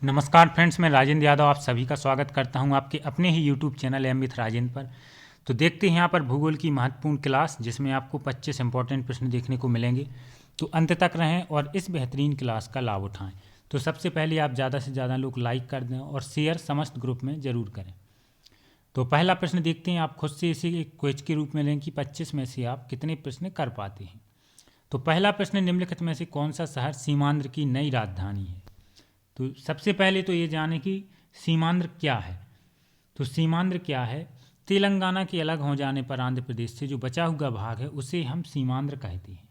नमस्कार फ्रेंड्स, मैं राजेंद्र यादव आप सभी का स्वागत करता हूं आपके अपने ही YouTube channel M with Rajendra पर। तो देखते हैं यहाँ पर भूगोल की महत्वपूर्ण क्लास, जिसमें आपको 25 इंपॉर्टेंट प्रश्न देखने को मिलेंगे। तो अंत तक रहें और इस बेहतरीन क्लास का लाभ उठाएं। तो सबसे पहले आप ज़्यादा से ज़्यादा लोग लाइक कर दें और शेयर समस्त ग्रुप में ज़रूर करें। तो पहला प्रश्न देखते हैं, आप खुद से इसे एक क्विज के रूप में लें कि 25 में से आप कितने प्रश्न कर पाते हैं। तो पहला प्रश्न, निम्नलिखित में से कौन सा शहर सीमांध्र की नई राजधानी है। तो सबसे पहले तो ये जाने कि सीमांध्र क्या है। तो सीमांध्र क्या है? तेलंगाना के अलग हो जाने पर आंध्र प्रदेश से जो बचा हुआ भाग है उसे हम सीमांध्र कहते हैं।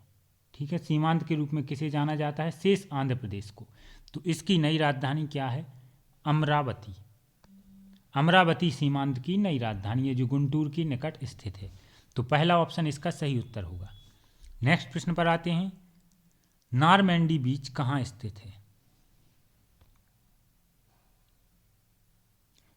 ठीक है, सीमांध्र के रूप में किसे जाना जाता है? शेष आंध्र प्रदेश को। तो इसकी नई राजधानी क्या है? अमरावती। अमरावती सीमांध्र की नई राजधानी है, जो गुंटूर के निकट स्थित है। तो पहला ऑप्शन इसका सही उत्तर होगा। नेक्स्ट प्रश्न पर आते हैं, नारमैंडी बीच कहाँ स्थित है।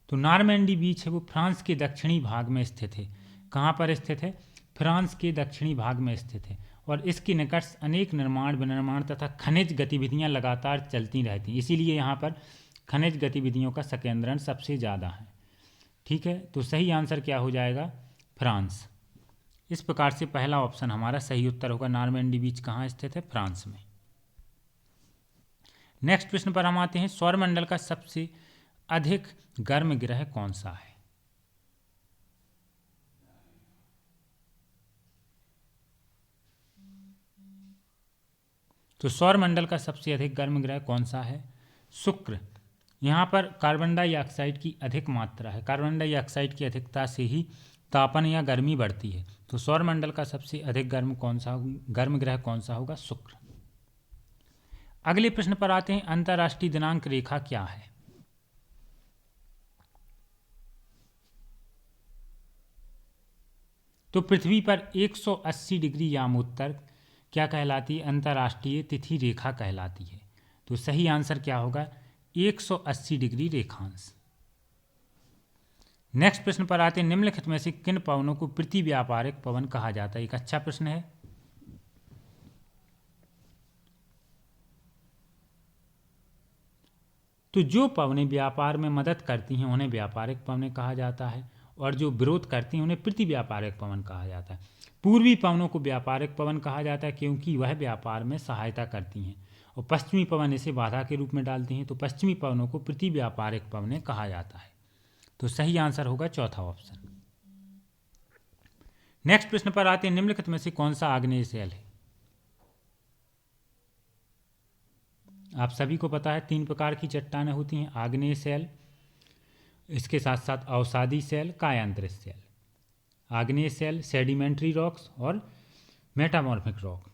तो नारमैंडी बीच है वो फ्रांस के दक्षिणी भाग में स्थित है। कहाँ पर स्थित है? फ्रांस के दक्षिणी भाग में स्थित है। और इसके निकट अनेक निर्माण विनिर्माण तथा खनिज गतिविधियां लगातार चलती रहती हैं, इसीलिए यहाँ पर खनिज गतिविधियों का संकेंद्रण सबसे ज़्यादा है। ठीक है, तो सही आंसर क्या हो जाएगा? फ्रांस। इस प्रकार से पहला ऑप्शन हमारा सही उत्तर होगा। नारमैंडी बीच कहाँ स्थित है? फ्रांस में। नेक्स्ट प्रश्न पर हम आते हैं, सौरमंडल का सबसे अधिक गर्म ग्रह कौन सा है। तो सौरमंडल का सबसे अधिक गर्म ग्रह कौन सा है? शुक्र। यहाँ पर कार्बन डाइऑक्साइड की अधिक मात्रा है। कार्बन डाइऑक्साइड की अधिकता से ही तापन या गर्मी बढ़ती है। तो सौरमंडल का सबसे अधिक गर्म ग्रह कौन सा होगा? शुक्र। अगले प्रश्न पर आते हैं, अंतर्राष्ट्रीय दिनांक रेखा क्या है। तो पृथ्वी पर 180 डिग्री यामोत्तर क्या कहलाती है? अंतर्राष्ट्रीय तिथि रेखा कहलाती है। तो सही आंसर क्या होगा? 180 डिग्री रेखांश। नेक्स्ट प्रश्न पर आते हैं, निम्नलिखित में से किन पवनों को प्रति व्यापारिक पवन कहा जाता है। एक अच्छा प्रश्न है। तो जो पवनें व्यापार में मदद करती हैं उन्हें व्यापारिक पवनें कहा जाता है, और जो विरोध करती हैं उन्हें प्रति व्यापारिक पवन कहा जाता है। पूर्वी पवनों को व्यापारिक पवन कहा जाता है क्योंकि वह व्यापार में सहायता करती हैं, और पश्चिमी पवन इसे बाधा के रूप में डालती हैं। तो पश्चिमी पवनों को प्रति व्यापारिक पवनें कहा जाता है। तो सही आंसर होगा चौथा ऑप्शन। नेक्स्ट प्रश्न पर आते हैं, निम्नलिखित में से कौन सा आग्नेय शैल है। आप सभी को पता है 3 प्रकार की चट्टानें होती हैं, आग्नेय शैल, इसके साथ साथ अवसादी शैल, कायांतरित शैल। आग्नेय शैल, सेडिमेंट्री रॉक्स और मेटामॉर्फिक रॉक।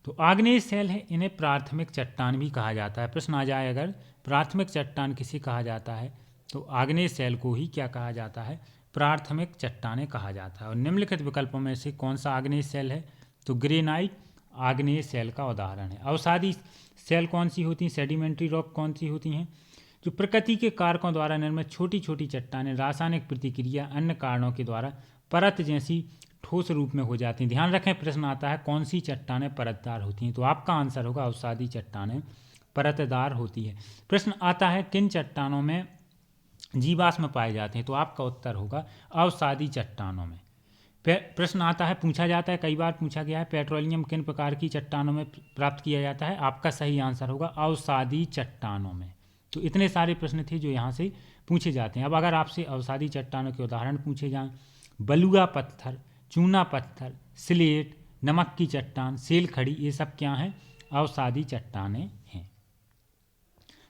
तो आग्नेय शैल है, इन्हें प्राथमिक चट्टान भी कहा जाता है। प्रश्न आ जाए अगर प्राथमिक चट्टान किसे कहा जाता है, तो आग्नेय शैल को ही क्या कहा जाता है? प्राथमिक चट्टानें कहा जाता है। और निम्नलिखित विकल्पों में से कौन सा आग्नेय शैल है? तो ग्रेनाइट आग्नेय शैल का उदाहरण है। अवसादी शैल कौन सी होती हैं? सेडिमेंट्री रॉक कौन सी होती हैं? जो प्रकृति के कारकों द्वारा निर्मित छोटी छोटी चट्टानें रासायनिक प्रतिक्रिया अन्य कारणों के द्वारा परत जैसी ठोस रूप में हो जाती हैं। ध्यान रखें, प्रश्न आता है कौन सी चट्टानें परतदार होती हैं। तो आपका आंसर होगा अवसादी चट्टानें परतदार होती है। प्रश्न आता है किन चट्टानों में जीवाश्म पाए जाते हैं। तो आपका उत्तर होगा अवसादी चट्टानों में। प्रश्न आता है, पूछा जाता है, कई बार पूछा गया है, पेट्रोलियम किन प्रकार की चट्टानों में प्राप्त किया जाता है। आपका सही आंसर होगा अवसादी चट्टानों में। तो इतने सारे प्रश्न थे जो यहाँ से पूछे जाते हैं। अब अगर आपसे अवसादी चट्टानों के उदाहरण पूछे जाएं, बलुआ पत्थर, चूना पत्थर, स्लेट, नमक की चट्टान, सेल खड़ी, ये सब क्या हैं? अवसादी चट्टानें हैं।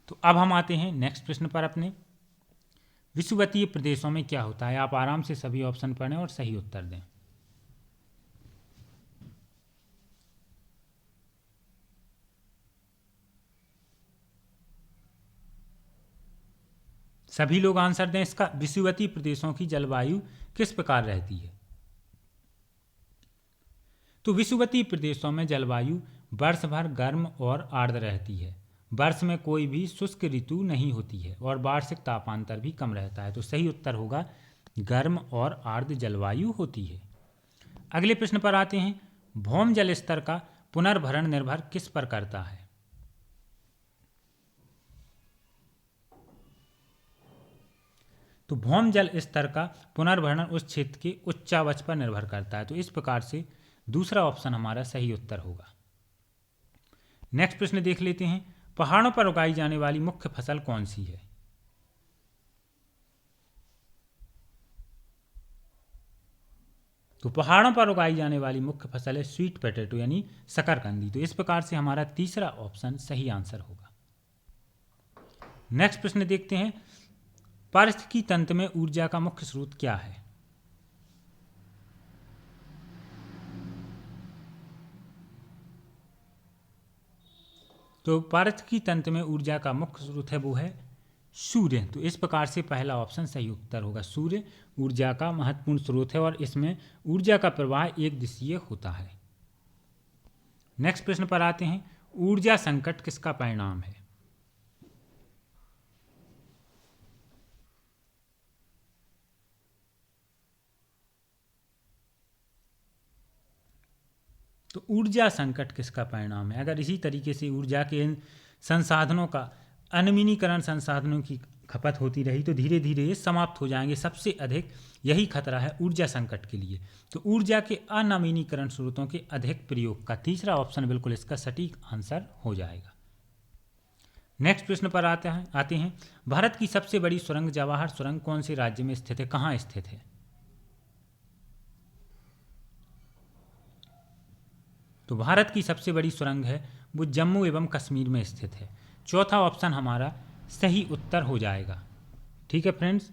तो अब हम आते हैं नेक्स्ट प्रश्न पर अपने, विषुवतीय प्रदेशों में क्या होता है। आप आराम से सभी ऑप्शन पढ़ें और सही उत्तर दें। सभी लोग आंसर दें इसका। विषुवतीय प्रदेशों की जलवायु किस प्रकार रहती है। तो विषुवतीय प्रदेशों में जलवायु वर्ष भर गर्म और आर्द्र रहती है। वर्ष में कोई भी शुष्क ऋतु नहीं होती है और वार्षिक तापांतर भी कम रहता है। तो सही उत्तर होगा गर्म और आर्द्र जलवायु होती है। अगले प्रश्न पर आते हैं, भौम जल स्तर का पुनर्भरण निर्भर किस पर करता है। तो भौम जल स्तर का पुनर्भरण उस क्षेत्र के उच्चावच पर निर्भर करता है। तो इस प्रकार से दूसरा ऑप्शन हमारा सही उत्तर होगा। नेक्स्ट प्रश्न देख लेते हैं, पहाड़ों पर उगाई जाने वाली मुख्य फसल कौन सी है? तो पहाड़ों पर उगाई जाने वाली मुख्य फसल है स्वीट पोटैटो यानी शकरकंदी। तो इस प्रकार से हमारा तीसरा ऑप्शन सही आंसर होगा। नेक्स्ट प्रश्न देखते हैं, पारिस्थितिकी तंत्र में ऊर्जा का मुख्य स्रोत क्या है? तो पारिस्थितिकी तंत्र में ऊर्जा का मुख्य स्रोत है वो है सूर्य। तो इस प्रकार से पहला ऑप्शन सही उत्तर होगा। सूर्य ऊर्जा का महत्वपूर्ण स्रोत है और इसमें ऊर्जा का प्रवाह एक दिशीय होता है। नेक्स्ट प्रश्न पर आते हैं, ऊर्जा संकट किसका परिणाम है? तो ऊर्जा संकट किसका परिणाम है? अगर इसी तरीके से ऊर्जा के संसाधनों का अनवीनीकरण, संसाधनों की खपत होती रही तो धीरे धीरे ये समाप्त हो जाएंगे। सबसे अधिक यही खतरा है ऊर्जा संकट के लिए। तो ऊर्जा के अनवीनीकरण स्रोतों के अधिक प्रयोग का तीसरा ऑप्शन बिल्कुल इसका सटीक आंसर हो जाएगा। नेक्स्ट प्रश्न पर आते हैं, भारत की सबसे बड़ी सुरंग जवाहर सुरंग कौन से राज्य में स्थित है, कहाँ स्थित है? तो भारत की सबसे बड़ी सुरंग है वो जम्मू एवं कश्मीर में स्थित है। चौथा ऑप्शन हमारा सही उत्तर हो जाएगा। ठीक है फ्रेंड्स,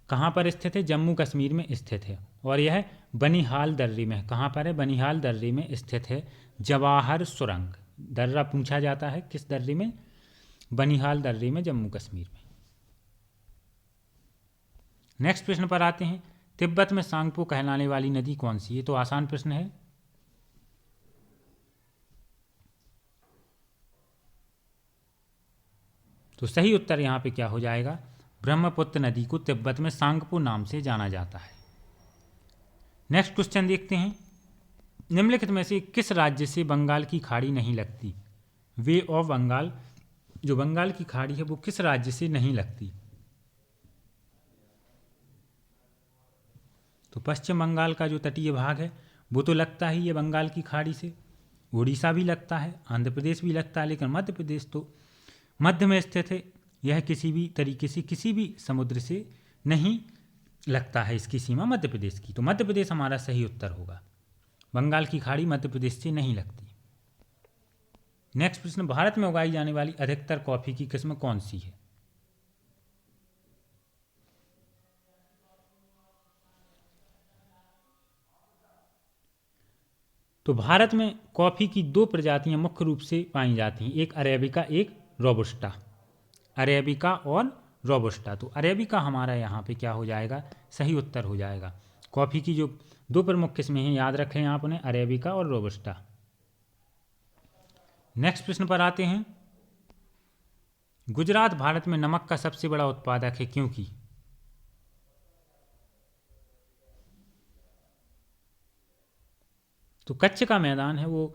कहाँ पर स्थित है? जम्मू कश्मीर में स्थित है और यह बनिहाल दर्रे में है। कहाँ पर है? बनिहाल दर्रे में स्थित है जवाहर सुरंग। दर्रा पूछा जाता है, किस दर्रे में? बनिहाल दर्रे में, जम्मू कश्मीर में। नेक्स्ट प्रश्न पर आते हैं, तिब्बत में सांगपो कहलाने वाली नदी कौन सी है? तो आसान प्रश्न है। तो सही उत्तर यहाँ पे क्या हो जाएगा? ब्रह्मपुत्र नदी को तिब्बत में सांगपो नाम से जाना जाता है। नेक्स्ट क्वेश्चन देखते हैं, निम्नलिखित में से किस राज्य से बंगाल की खाड़ी नहीं लगती? वे ऑफ बंगाल, जो बंगाल की खाड़ी है वो किस राज्य से नहीं लगती? तो पश्चिम बंगाल का जो तटीय भाग है वो तो लगता ही है बंगाल की खाड़ी से। उड़ीसा भी लगता है, आंध्र प्रदेश भी लगता है, लेकिन मध्य प्रदेश तो मध्य में स्थित है। यह किसी भी तरीके से किसी भी समुद्र से नहीं लगता है, इसकी सीमा मध्य प्रदेश की। तो मध्य प्रदेश हमारा सही उत्तर होगा। बंगाल की खाड़ी मध्य प्रदेश से नहीं लगती। नेक्स्ट प्रश्न, भारत में उगाई जाने वाली अधिकतर कॉफी की किस्म कौन सी है? तो भारत में कॉफी की दो प्रजातियां मुख्य रूप से पाई जाती हैं, एक अरेबिका, एक रोबस्टा। अरेबिका और रोबस्टा। तो अरेबिका हमारा यहाँ पे क्या हो जाएगा? सही उत्तर हो जाएगा। कॉफ़ी की जो दो प्रमुख किस्में हैं याद रखें आपने, अरेबिका और रोबस्टा। नेक्स्ट प्रश्न पर आते हैं, गुजरात भारत में नमक का सबसे बड़ा उत्पादक है क्योंकि? तो कच्छ का मैदान है वो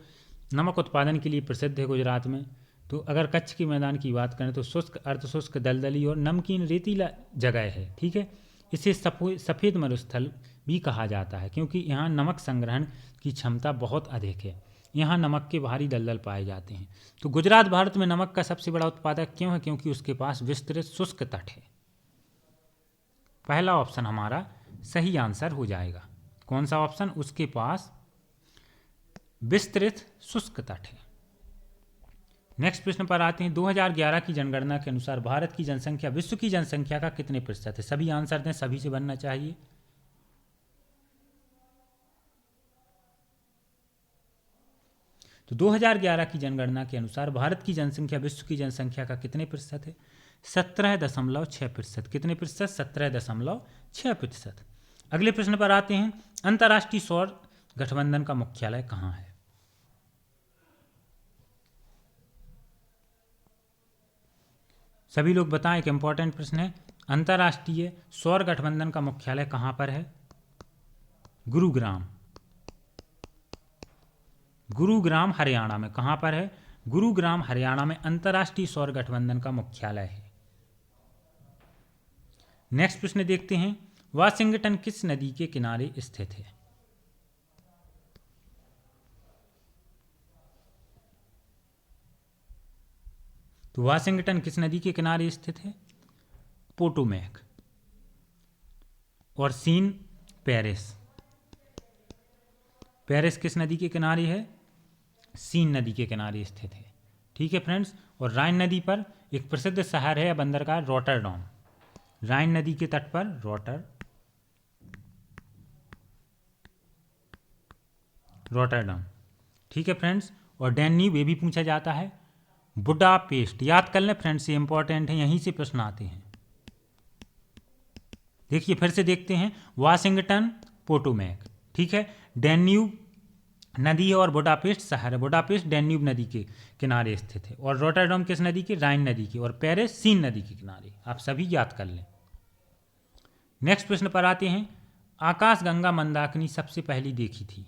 नमक उत्पादन के लिए प्रसिद्ध है गुजरात में। तो अगर कच्छ के मैदान की बात करें तो शुष्क, अर्धशुष्क, दलदली और नमकीन रेतीला जगह है। ठीक है, इसे सफ़ेद मरुस्थल भी कहा जाता है क्योंकि यहाँ नमक संग्रहण की क्षमता बहुत अधिक है। यहाँ नमक के भारी दलदल पाए जाते हैं। तो गुजरात भारत में नमक का सबसे बड़ा उत्पादक क्यों है? क्योंकि उसके पास विस्तृत शुष्क तट है। पहला ऑप्शन हमारा सही आंसर हो जाएगा। कौन सा ऑप्शन? उसके पास विस्तृत शुष्क तट है। नेक्स्ट प्रश्न पर आते हैं, 2011 की जनगणना के अनुसार भारत की जनसंख्या विश्व की जनसंख्या का कितने प्रतिशत है? सभी आंसर दें, सभी से बनना चाहिए। तो 2011 की जनगणना के अनुसार भारत की जनसंख्या विश्व की जनसंख्या का कितने प्रतिशत है? 17.6%। कितने प्रतिशत? 17.6%। अगले प्रश्न पर आते हैं, अंतर्राष्ट्रीय सौर गठबंधन का मुख्यालय कहाँ है? सभी लोग बताएं, एक इंपॉर्टेंट प्रश्न है। अंतर्राष्ट्रीय सौर गठबंधन का मुख्यालय कहाँ पर है? गुरुग्राम। गुरुग्राम हरियाणा में। कहाँ पर है? गुरुग्राम हरियाणा में अंतर्राष्ट्रीय सौर गठबंधन का मुख्यालय है। नेक्स्ट प्रश्न देखते हैं, वाशिंगटन किस नदी के किनारे स्थित है? तो वाशिंगटन किस नदी के किनारे स्थित है? पोटोमैक। और सीन, पेरिस। पेरिस किस नदी के किनारे है? सीन नदी के किनारे स्थित है। ठीक है फ्रेंड्स। और राइन नदी पर एक प्रसिद्ध शहर है या बंदरगाह रॉटरडैम। राइन नदी के तट पर रॉटरडैम। ठीक है फ्रेंड्स। और डैन्यूब ये भी पूछा जाता है। बुडापेस्ट, याद कर लें फ्रेंड्स, ये इंपॉर्टेंट है, यहीं से प्रश्न आते हैं। देखिए फिर से देखते हैं, वाशिंगटन, पोटोमैक, ठीक है, डैन्यूब नदी है और बुडापेस्ट शहर है। बुडापेस्ट डैन्यूब नदी के किनारे स्थित है। और रॉटरडैम किस नदी के? राइन नदी के। और पेरिस सीन नदी के किनारे। आप सभी याद कर लें। नेक्स्ट प्रश्न पर आते हैं, आकाशगंगा मंदाकिनी सबसे पहली देखी थी?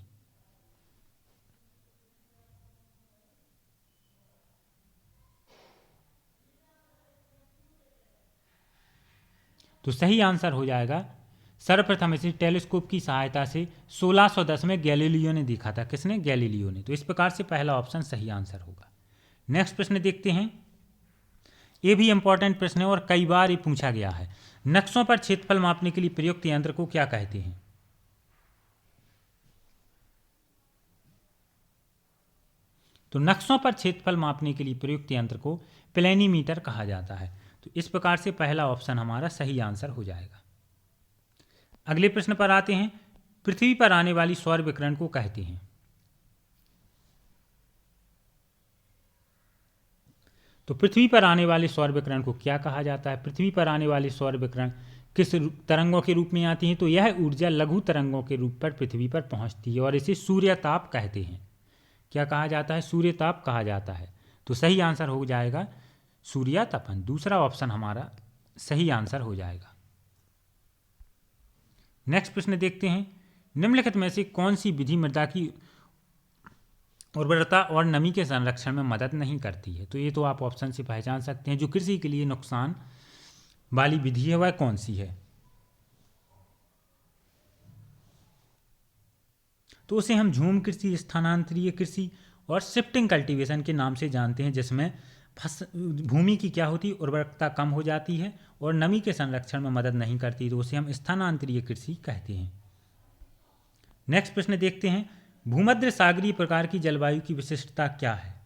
तो सही आंसर हो जाएगा, सर्वप्रथम इसे टेलीस्कोप की सहायता से 1610 में गैलीलियो ने देखा था। किसने? गैलीलियो ने। तो इस प्रकार से पहला ऑप्शन सही आंसर होगा। नेक्स्ट प्रश्न देखते हैं, ये भी इंपॉर्टेंट प्रश्न है और कई बार ये पूछा गया है। नक्शों पर क्षेत्रफल मापने के लिए प्रयुक्त यंत्र को क्या कहते हैं? तो नक्शों पर क्षेत्रफल मापने के लिए प्रयुक्त यंत्र को प्लेनीमीटर कहा जाता है। तो इस प्रकार से पहला ऑप्शन हमारा सही आंसर हो जाएगा। अगले प्रश्न पर आते हैं, पृथ्वी पर आने वाली सौर विकिरण को कहते हैं? तो पृथ्वी पर आने वाले सौर विकिरण को क्या कहा जाता है? पृथ्वी पर आने वाले सौर विकिरण किस तरंगों के रूप में आती हैं? तो यह ऊर्जा लघु तरंगों के रूप पर पृथ्वी पर पहुंचती है और इसे सूर्यताप कहते हैं। क्या कहा जाता है? सूर्यताप कहा जाता है। तो सही आंसर हो जाएगा सूर्यतापन। दूसरा ऑप्शन हमारा सही आंसर हो जाएगा। नेक्स्ट प्रश्न देखते हैं, निम्नलिखित में से कौन सी विधि मृदा की उर्वरता और नमी के संरक्षण में मदद नहीं करती है? तो ये तो आप ऑप्शन से पहचान सकते हैं। जो कृषि के लिए नुकसान वाली विधि है वह कौन सी है? तो उसे हम झूम कृषि, स्थानांतरीय कृषि और शिफ्टिंग कल्टीवेशन के नाम से जानते हैं, जिसमें भूमि की क्या होती है? उर्वरकता कम हो जाती है और नमी के संरक्षण में मदद नहीं करती, तो उसे हम स्थानांतरीय कृषि कहते हैं। नेक्स्ट प्रश्न देखते हैं, भूमध्य सागरीय प्रकार की जलवायु की विशिष्टता क्या है?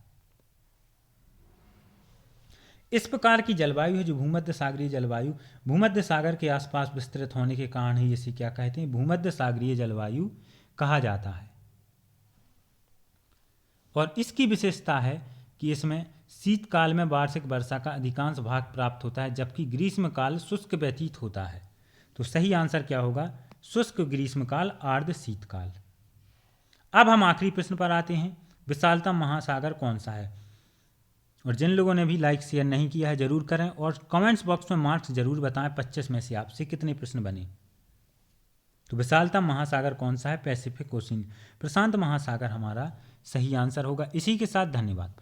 इस प्रकार की जलवायु है जो भूमध्य सागरीय जलवायु, भूमध्य सागर के आसपास विस्तृत होने के कारण ही इसे क्या कहते हैं? भूमध्य सागरीय जलवायु कहा जाता है। और इसकी विशेषता है कि इसमें शीतकाल में वार्षिक वर्षा का अधिकांश भाग प्राप्त होता है, जबकि ग्रीष्मकाल शुष्क व्यतीत होता है। तो सही आंसर क्या होगा? शुष्क ग्रीष्मकाल, आर्द्र शीतकाल। अब हम आखिरी प्रश्न पर आते हैं, विशालतम महासागर कौन सा है? और जिन लोगों ने भी लाइक शेयर नहीं किया है जरूर करें और कमेंट्स बॉक्स में मार्क्स जरूर बताएं 25 में से आपसे कितने प्रश्न बने। तो विशालतम महासागर कौन सा है? पैसिफिक ओशियन, प्रशांत महासागर हमारा सही आंसर होगा। इसी के साथ धन्यवाद।